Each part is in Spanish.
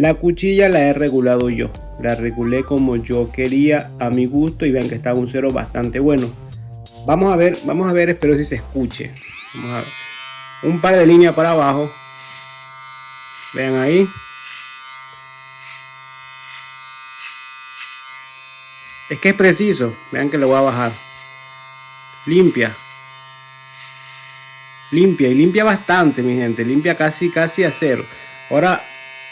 La cuchilla la he regulado yo, la regulé como yo quería a mi gusto y vean que está un cero bastante bueno. Vamos a ver, espero si se escuche. Vamos a ver. Un par de líneas para abajo. Vean ahí. Es que es preciso. Vean que lo voy a bajar. Limpia. Limpia y limpia bastante, mi gente. Limpia casi a cero. Ahora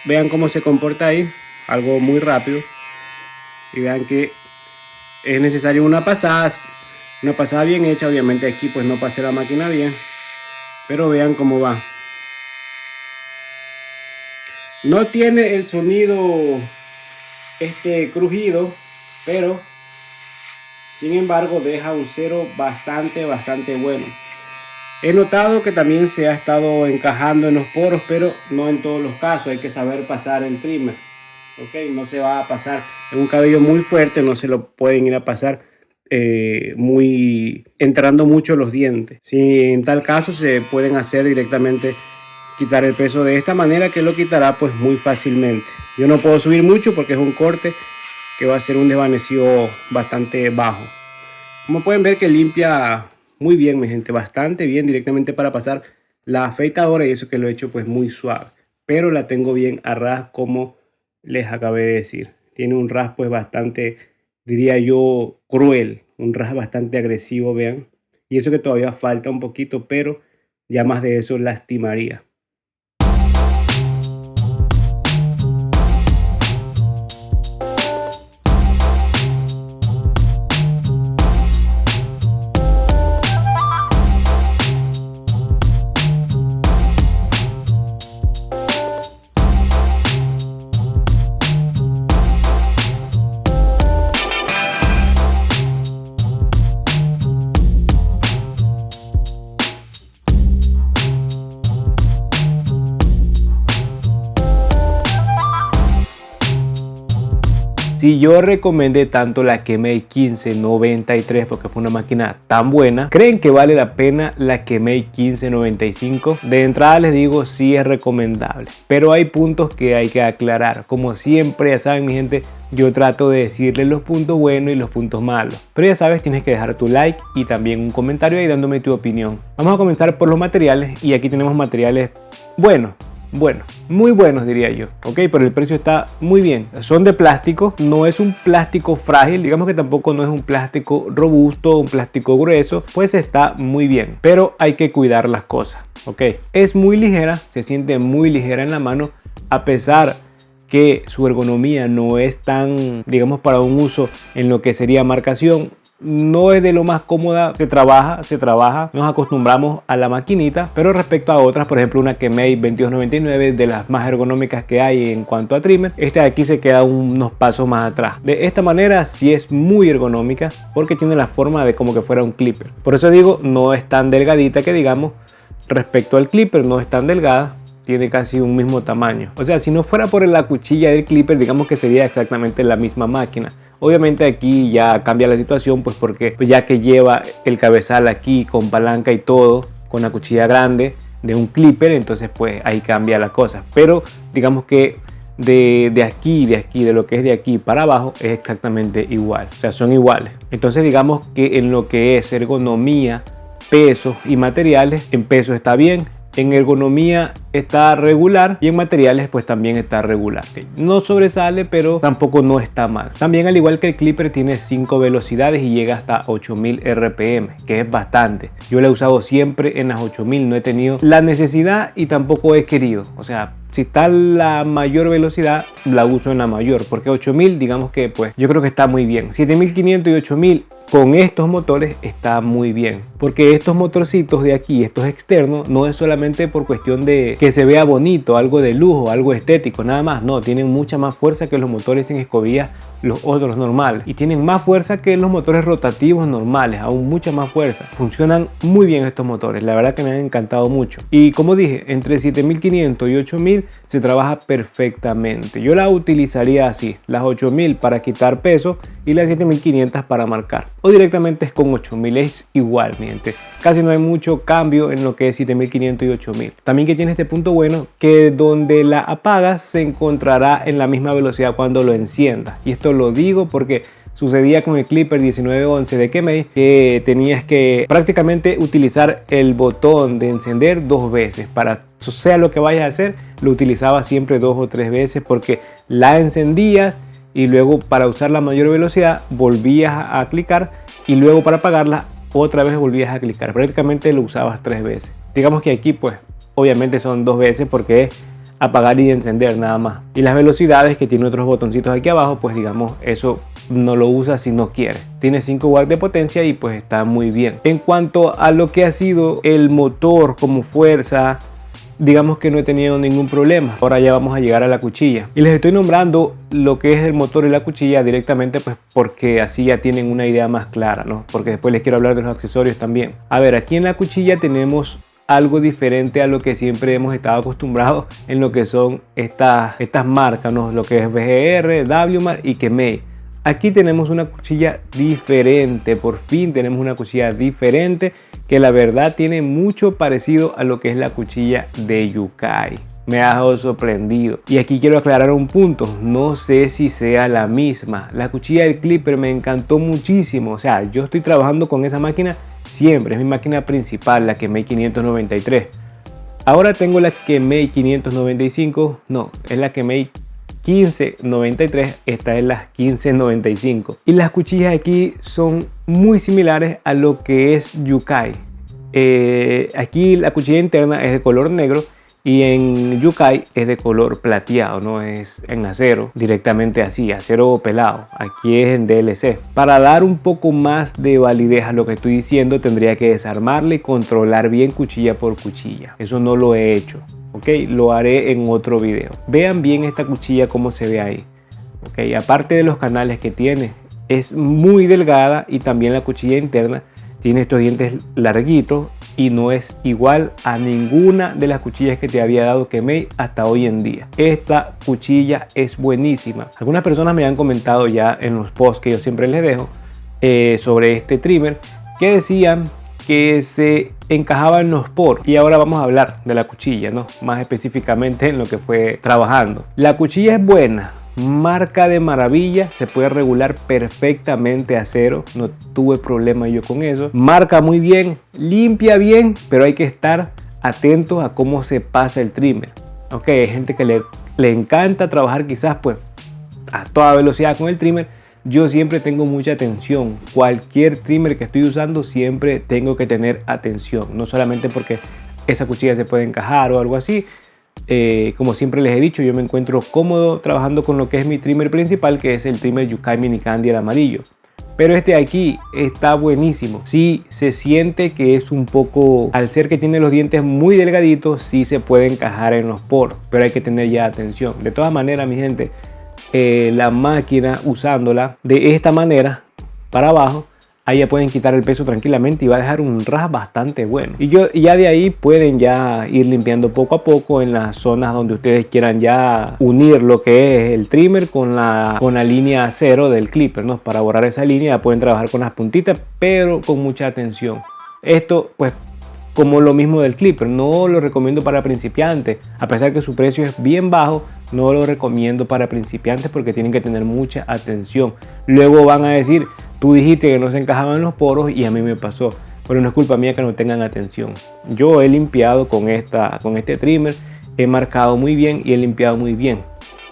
vean cómo se comporta ahí. Algo muy rápido. Y vean que es necesario una pasada bien hecha. Obviamente aquí pues no pasé la máquina bien. Pero vean cómo va. No tiene el sonido crujido, pero sin embargo deja un cero bastante bueno. He notado que también se ha estado encajando en los poros, pero no en todos los casos. Hay que saber pasar el trimmer. Ok, no se va a pasar en un cabello muy fuerte, no se lo pueden ir a pasar entrando mucho los dientes. Si en tal caso se pueden hacer directamente, quitar el peso de esta manera, que lo quitará pues muy fácilmente. Yo no puedo subir mucho porque es un corte que va a ser un desvanecido bastante bajo. Como pueden ver que limpia muy bien, mi gente, bastante bien directamente para pasar la afeitadora, y eso que lo he hecho pues muy suave, pero la tengo bien a ras, como les acabé de decir. Tiene un ras pues bastante, diría yo, cruel, un ras bastante agresivo, vean, y eso que todavía falta un poquito, pero ya más de eso lastimaría. Si yo recomendé tanto la Kemei 1593 porque fue una máquina tan buena, ¿creen que vale la pena la Kemei 1595? De entrada les digo, sí es recomendable, pero hay puntos que hay que aclarar. Como siempre, ya saben, mi gente, yo trato de decirles los puntos buenos y los puntos malos. Pero ya sabes, tienes que dejar tu like y también un comentario ahí dándome tu opinión. Vamos a comenzar por los materiales, y aquí tenemos materiales buenos. Bueno, muy buenos diría yo, ok, pero el precio está muy bien. Son de plástico, no es un plástico frágil, digamos que tampoco no es un plástico robusto, un plástico grueso, pues está muy bien, pero hay que cuidar las cosas, ok. Es muy ligera, se siente muy ligera en la mano, a pesar que su ergonomía no es tan, digamos, para un uso en lo que sería marcación. No es de lo más cómoda, se trabaja, nos acostumbramos a la maquinita, pero respecto a otras, por ejemplo una Kemei 2299, de las más ergonómicas que hay en cuanto a trimmer, de aquí se queda unos pasos más atrás. De esta manera sí es muy ergonómica porque tiene la forma de como que fuera un clipper. Por eso digo, no es tan delgadita que digamos, respecto al clipper no es tan delgada, tiene casi un mismo tamaño. O sea, si no fuera por la cuchilla del clipper, digamos que sería exactamente la misma máquina. Obviamente aquí ya cambia la situación, pues porque ya que lleva el cabezal aquí con palanca y todo, con la cuchilla grande de un clipper, entonces pues ahí cambia la cosa. Pero digamos que de lo que es de aquí para abajo es exactamente igual, o sea, son iguales. Entonces digamos que en lo que es ergonomía, peso y materiales, en peso está bien, en ergonomía está regular y en materiales pues también está regular. No sobresale, pero tampoco no está mal. También, al igual que el clipper, tiene 5 velocidades y llega hasta 8000 RPM, que es bastante. Yo lo he usado siempre en las 8000, no he tenido la necesidad y tampoco he querido. O sea, si está la mayor velocidad, la uso en la mayor, porque 8000 digamos que pues yo creo que está muy bien. 7500 y 8000 con estos motores está muy bien, porque estos motorcitos de aquí, estos externos, no es solamente por cuestión de que se vea bonito, algo de lujo, algo estético, nada más. No, tienen mucha más fuerza que los motores en escobillas, los otros normales, y tienen más fuerza que los motores rotativos normales, aún mucha más fuerza. Funcionan muy bien estos motores, la verdad que me han encantado mucho. Y como dije, entre 7500 y 8000 8000 se trabaja perfectamente. Yo la utilizaría así, las 8000 para quitar peso y las 7500 para marcar, o directamente es con 8000, es igual, mi gente. Casi no hay mucho cambio en lo que es 7500 y 8000. También que tiene este punto bueno, que donde la apagas se encontrará en la misma velocidad cuando lo enciendas. Y esto lo digo porque sucedía con el Clipper 1911 de Kemei, que tenías que prácticamente utilizar el botón de encender 2 veces. Para sea lo que vayas a hacer, lo utilizaba siempre 2 o 3 veces, porque la encendías y luego para usar la mayor velocidad volvías a clicar, y luego para apagarla otra vez volvías a clicar. Prácticamente lo usabas 3 veces. Digamos que aquí pues obviamente son 2 veces porque es apagar y encender nada más. Y las velocidades, que tiene otros botoncitos aquí abajo, pues digamos eso no lo usa si no quiere. Tiene 5 watts de potencia y pues está muy bien. En cuanto a lo que ha sido el motor como fuerza, digamos que no he tenido ningún problema. Ahora ya vamos a llegar a la cuchilla. Y les estoy nombrando lo que es el motor y la cuchilla directamente pues porque así ya tienen una idea más clara, ¿no? Porque después les quiero hablar de los accesorios también. A ver, aquí en la cuchilla tenemos algo diferente a lo que siempre hemos estado acostumbrados en lo que son estas marcas, ¿no? Lo que es VGR, WMAR y Kemei. Aquí tenemos una cuchilla diferente, por fin tenemos una cuchilla diferente que la verdad tiene mucho parecido a lo que es la cuchilla de Yukai. Me ha dejado sorprendido. Y aquí quiero aclarar un punto, no sé si sea la misma. La cuchilla del Clipper me encantó muchísimo, o sea, yo estoy trabajando con esa máquina siempre, es mi máquina principal, la Kemei 593. Ahora tengo la Kemei 595, no, es la Kemei 1593, esta es la 1595. Y las cuchillas aquí son muy similares a lo que es Yukai. Aquí la cuchilla interna es de color negro y en Yukai es de color plateado, no es en acero directamente así, acero pelado. Aquí es en DLC. Para dar un poco más de validez a lo que estoy diciendo, tendría que desarmarle y controlar bien cuchilla por cuchilla. Eso no lo he hecho, ok, lo haré en otro video. Vean bien esta cuchilla cómo se ve ahí, ok. Aparte de los canales que tiene, es muy delgada, y también la cuchilla interna tiene estos dientes larguitos y no es igual a ninguna de las cuchillas que te había dado Kemei hasta hoy en día. Esta cuchilla es buenísima. Algunas personas me han comentado ya en los posts que yo siempre les dejo sobre este trimmer, que decían que se encajaba en los poros. Y ahora vamos a hablar de la cuchilla, ¿no? Más específicamente en lo que fue trabajando. La cuchilla es buena, marca de maravilla, se puede regular perfectamente a cero, no tuve problema yo con eso. Marca muy bien, limpia bien, pero hay que estar atento a cómo se pasa el trimmer. Ok, hay gente que le encanta trabajar quizás pues a toda velocidad con el trimmer. Yo siempre tengo mucha atención. Cualquier trimmer que estoy usando siempre tengo que tener atención, no solamente porque esa cuchilla se puede encajar o algo así. Como siempre les he dicho, yo me encuentro cómodo trabajando con lo que es mi trimmer principal, que es el trimmer Yukai Mini Candy, el amarillo. Pero este de aquí está buenísimo. Sí se siente que es un poco, al ser que tiene los dientes muy delgaditos, sí se puede encajar en los poros, pero hay que tener ya atención. De todas maneras, mi gente, la máquina, usándola de esta manera para abajo, ahí ya pueden quitar el peso tranquilamente y va a dejar un ras bastante bueno. Y ya de ahí pueden ya ir limpiando poco a poco en las zonas donde ustedes quieran ya unir lo que es el trimmer con la línea cero del clipper, ¿no? Para borrar esa línea ya pueden trabajar con las puntitas, pero con mucha atención. Esto pues como lo mismo del clipper, no lo recomiendo para principiantes, a pesar que su precio es bien bajo. No lo recomiendo para principiantes porque tienen que tener mucha atención. Luego van a decir, tú dijiste que no se encajaban en los poros y a mí me pasó. Pero no es culpa mía que no tengan atención. Yo he limpiado con este trimmer, he marcado muy bien y he limpiado muy bien.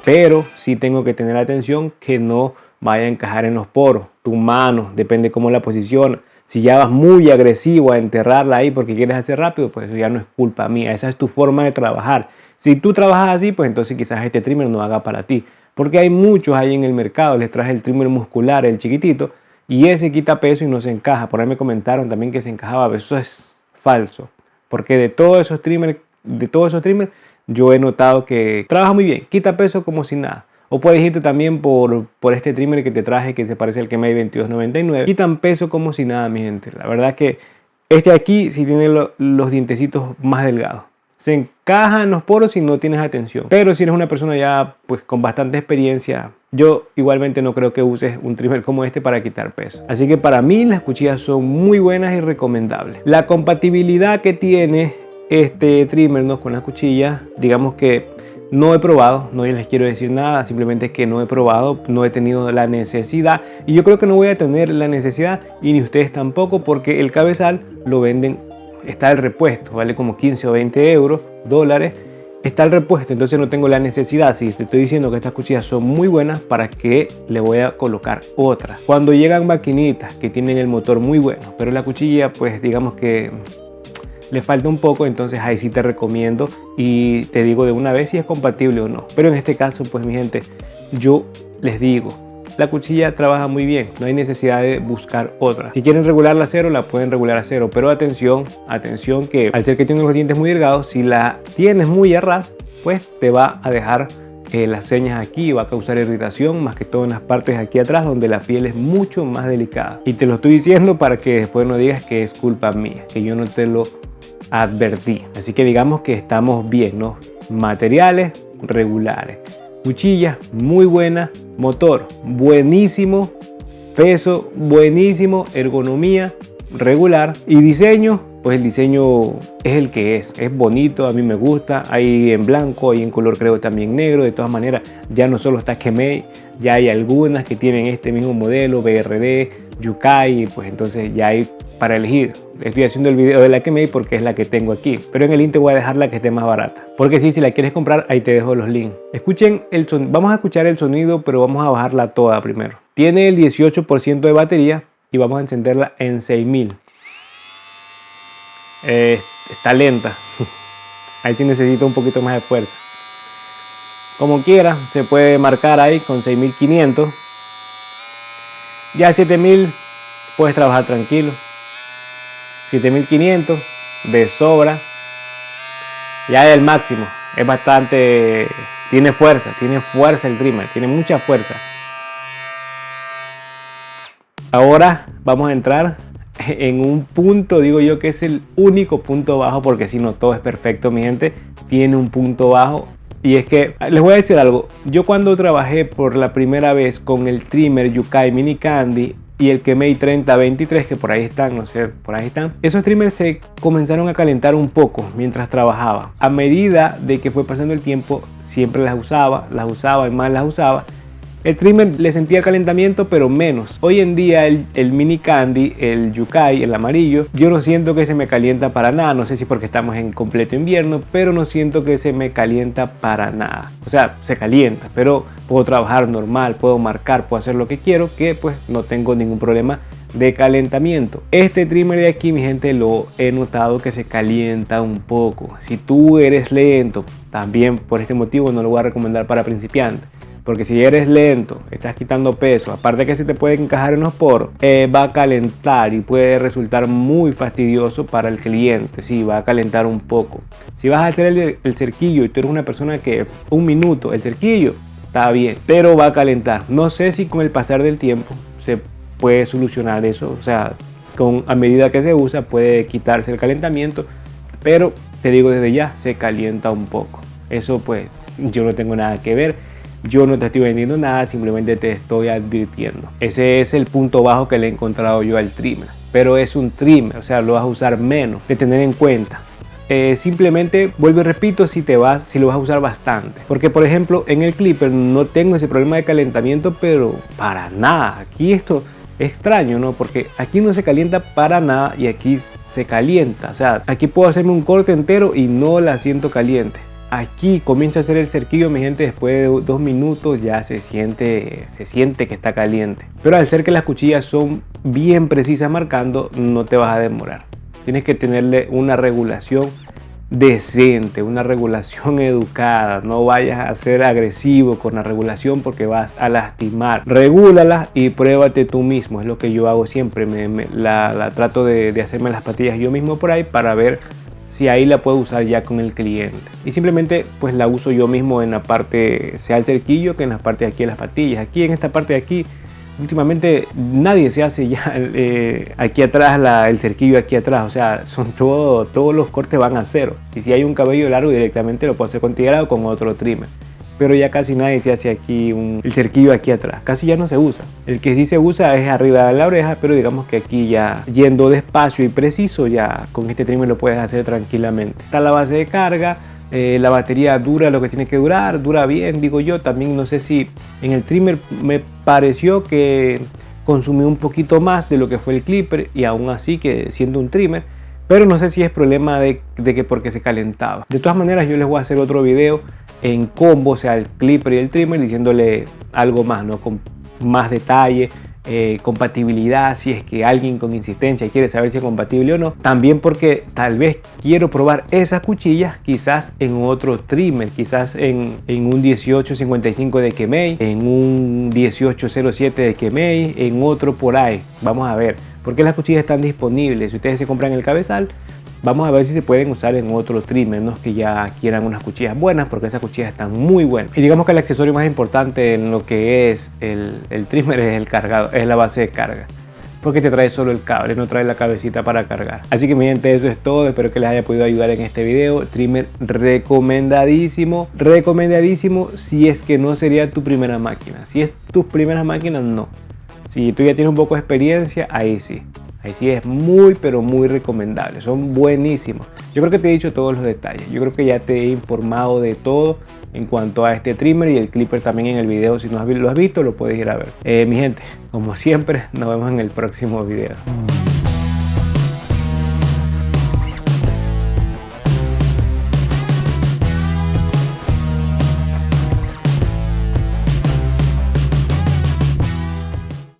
Pero sí tengo que tener atención que no vaya a encajar en los poros. Tu mano, depende cómo la posiciona. Si ya vas muy agresivo a enterrarla ahí porque quieres hacer rápido, pues eso ya no es culpa mía. Esa es tu forma de trabajar. Si tú trabajas así, pues entonces quizás este trimmer no haga para ti. Porque hay muchos ahí en el mercado. Les traje el trimmer muscular, el chiquitito, y ese quita peso y no se encaja. Por ahí me comentaron también que se encajaba. Eso es falso. Porque de todos esos trimmers, yo he notado que trabaja muy bien. Quita peso como si nada. O puedes irte también por este trimmer que te traje, que se parece al Kemei 2299. Quitan peso como si nada, mi gente. La verdad que este aquí sí tiene los dientecitos más delgados. se encaja en los poros si no tienes atención. Pero si eres una persona ya pues con bastante experiencia, yo igualmente no creo que uses un trimmer como este para quitar peso. Así que para mí las cuchillas son muy buenas y recomendables. La compatibilidad que tiene este trimmer, ¿no?, con la cuchilla, digamos que no he probado, no les quiero decir nada, simplemente que no he probado, no he tenido la necesidad y yo creo que no voy a tener la necesidad y ni ustedes tampoco, porque el cabezal lo venden, está el repuesto, vale como 15 o 20 euros, dólares, está el repuesto, entonces no tengo la necesidad. Si te estoy diciendo que estas cuchillas son muy buenas, ¿para qué le voy a colocar otras? Cuando llegan maquinitas que tienen el motor muy bueno, pero la cuchilla pues digamos que le falta un poco, entonces ahí sí te recomiendo y te digo de una vez si es compatible o no. Pero en este caso pues mi gente, yo les digo, la cuchilla trabaja muy bien, no hay necesidad de buscar otra. Si quieren regularla a cero, la pueden regular a cero, pero atención, atención, que al ser que tiene los dientes muy delgados, si la tienes muy a ras, pues te va a dejar las señas aquí, va a causar irritación, más que todo en las partes de aquí atrás donde la piel es mucho más delicada. Y te lo estoy diciendo para que después no digas que es culpa mía, que yo no te lo advertí. Así que digamos que estamos bien, ¿no? Materiales regulares, cuchilla muy buena, motor buenísimo, peso buenísimo, ergonomía regular y diseño, pues el diseño es el que es bonito, a mí me gusta, hay en blanco, hay en color creo también negro. De todas maneras ya no solo está Kemei, ya hay algunas que tienen este mismo modelo, BRD, Yukai, pues entonces ya hay para elegir. Estoy haciendo el video de la Kemei porque es la que tengo aquí, pero en el link te voy a dejar la que esté más barata, porque sí, si la quieres comprar ahí te dejo los links. Escuchen el sonido, vamos a escuchar el sonido, pero vamos a bajarla toda primero. Tiene el 18% de batería y vamos a encenderla en 6000. Está lenta. Ahí sí necesito un poquito más de fuerza. Como quiera, se puede marcar ahí con 6500. Ya 7000 puedes trabajar tranquilo. 7500 de sobra. Ya es el máximo. Es bastante. Tiene fuerza el trimmer. Tiene mucha fuerza. Ahora vamos a entrar en un punto, digo yo que es el único punto bajo, porque si no todo es perfecto, mi gente, tiene un punto bajo. Y es que les voy a decir algo, yo cuando trabajé por la primera vez con el trimmer Yukai Mini Candy y el Kemei 3023, que por ahí están, no sé, por ahí están, esos trimmers se comenzaron a calentar un poco mientras trabajaba. A medida de que fue pasando el tiempo, siempre las usaba y más las usaba. El trimmer le sentía el calentamiento, pero menos. Hoy en día el Mini Candy, el Yukai, el amarillo, yo no siento que se me calienta para nada. No sé si porque estamos en completo invierno, pero no siento que se me calienta para nada. O sea, se calienta, pero puedo trabajar normal, puedo marcar, puedo hacer lo que quiero, que pues no tengo ningún problema de calentamiento. Este trimmer de aquí, mi gente, lo he notado que se calienta un poco. Si tú eres lento, también por este motivo no lo voy a recomendar para principiantes. Porque si eres lento, estás quitando peso, aparte que se te puede encajar en los poros, va a calentar y puede resultar muy fastidioso para el cliente. Sí, va a calentar un poco. Si vas a hacer el cerquillo y tú eres una persona que un minuto, el cerquillo está bien, pero va a calentar. No sé si con el pasar del tiempo se puede solucionar eso. O sea, a medida que se usa puede quitarse el calentamiento, pero te digo desde ya, se calienta un poco. Eso pues yo no tengo nada que ver. Yo no te estoy vendiendo nada, simplemente te estoy advirtiendo. Ese es el punto bajo que le he encontrado yo al trimmer. Pero es un trimmer, o sea, lo vas a usar menos, de tener en cuenta. Simplemente, vuelvo y repito, si lo vas a usar bastante. Porque, por ejemplo, en el clipper no tengo ese problema de calentamiento, pero para nada. Aquí esto es extraño, ¿no? Porque aquí no se calienta para nada y aquí se calienta. O sea, aquí puedo hacerme un corte entero y no la siento caliente. Aquí comienza a hacer el cerquillo, mi gente, después de 2 minutos ya se siente que está caliente. Pero al ser que las cuchillas son bien precisas marcando, no te vas a demorar. Tienes que tenerle una regulación decente, una regulación educada. No vayas a ser agresivo con la regulación porque vas a lastimar. Regúlala y pruébate tú mismo. Es lo que yo hago siempre. La trato de hacerme las patillas yo mismo por ahí para ver si ahí la puedo usar ya con el cliente. Y simplemente pues la uso yo mismo en la parte, sea el cerquillo, que en la parte de aquí de las patillas. Aquí en esta parte de aquí últimamente nadie se hace ya aquí atrás, el cerquillo aquí atrás, o sea, todos los cortes van a cero. Y si hay un cabello largo, directamente lo puedo hacer con tijera o con otro trimmer. Pero ya casi nadie se hace aquí el cerquillo aquí atrás, casi ya no se usa. El que sí se usa es arriba de la oreja, pero digamos que aquí ya yendo despacio y preciso, ya con este trimmer lo puedes hacer tranquilamente. Está la base de carga, la batería dura lo que tiene que durar, dura bien, digo yo. También no sé si en el trimmer me pareció que consumió un poquito más de lo que fue el clipper, y aún así que siendo un trimmer, pero no sé si es problema de que porque se calentaba. De todas maneras, yo les voy a hacer otro video en combo, o sea, el clipper y el trimmer, diciéndole algo más, ¿no? Con más detalle, compatibilidad, si es que alguien con insistencia quiere saber si es compatible o no. También porque tal vez quiero probar esas cuchillas quizás en otro trimmer, quizás en un 1855 de Kemei, en un 1807 de Kemei, en otro por ahí. Vamos a ver, porque las cuchillas están disponibles. Si ustedes se compran el cabezal, vamos a ver si se pueden usar en otro trimmer, no es que ya quieran unas cuchillas buenas, porque esas cuchillas están muy buenas. Y digamos que el accesorio más importante en lo que es el trimmer es el cargador, es la base de carga, porque te trae solo el cable, no trae la cabecita para cargar. Así que mi gente, eso es todo. Espero que les haya podido ayudar en este video. Trimmer recomendadísimo, recomendadísimo. Si es que no sería tu primera máquina, si es tu primera máquina, no. Si tú ya tienes un poco de experiencia, ahí sí. Ahí sí es muy, pero muy recomendable. Son buenísimos. Yo creo que te he dicho todos los detalles. Yo creo que ya te he informado de todo en cuanto a este trimmer y el clipper también en el video. Si no lo has visto, lo puedes ir a ver. Mi gente, como siempre, nos vemos en el próximo video.